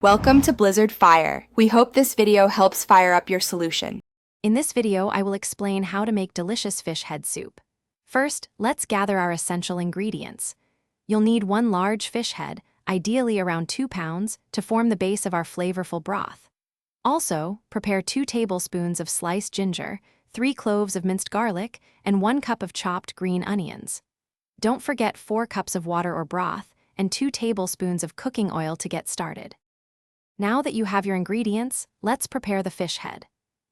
Welcome to Blizzard Fire. We hope this video helps fire up your solution. In this video, I will explain how to make delicious fish head soup. First, let's gather our essential ingredients. You'll need 1 large fish head, ideally around 2 pounds, to form the base of our flavorful broth. Also, prepare 2 tablespoons of sliced ginger, 3 cloves of minced garlic, and 1 cup of chopped green onions. Don't forget 4 cups of water or broth, and 2 tablespoons of cooking oil to get started. Now that you have your ingredients, let's prepare the fish head.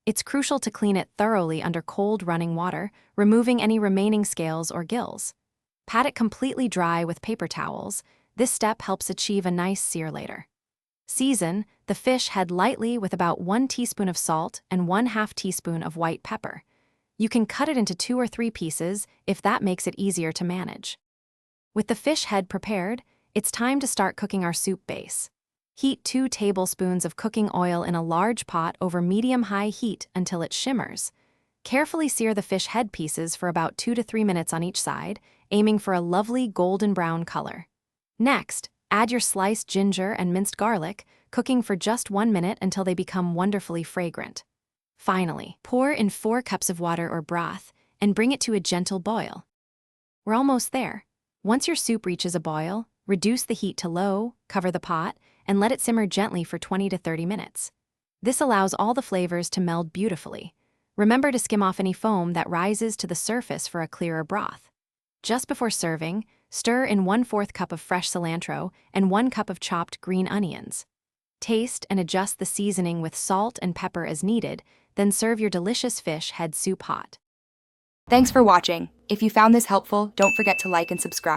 It's crucial to clean it thoroughly under cold running water, removing any remaining scales or gills. Pat it completely dry with paper towels. This step helps achieve a nice sear later. Season the fish head lightly with about 1 teaspoon of salt and 1/2 teaspoon of white pepper. You can cut it into 2 or 3 pieces if that makes it easier to manage. With the fish head prepared, it's time to start cooking our soup base. Heat 2 tablespoons of cooking oil in a large pot over medium-high heat until it shimmers. Carefully sear the fish head pieces for about 2 to 3 minutes on each side, aiming for a lovely golden brown color. Next, add your sliced ginger and minced garlic, cooking for just 1 minute until they become wonderfully fragrant. Finally, pour in 4 cups of water or broth and bring it to a gentle boil. We're almost there. Once your soup reaches a boil, reduce the heat to low, cover the pot, and let it simmer gently for 20 to 30 minutes. This allows all the flavors to meld beautifully. Remember to skim off any foam that rises to the surface for a clearer broth. Just before serving, stir in 1/4 cup of fresh cilantro and 1 cup of chopped green onions. Taste and adjust the seasoning with salt and pepper as needed, then serve your delicious fish head soup hot. Thanks for watching. If you found this helpful, don't forget to like and subscribe.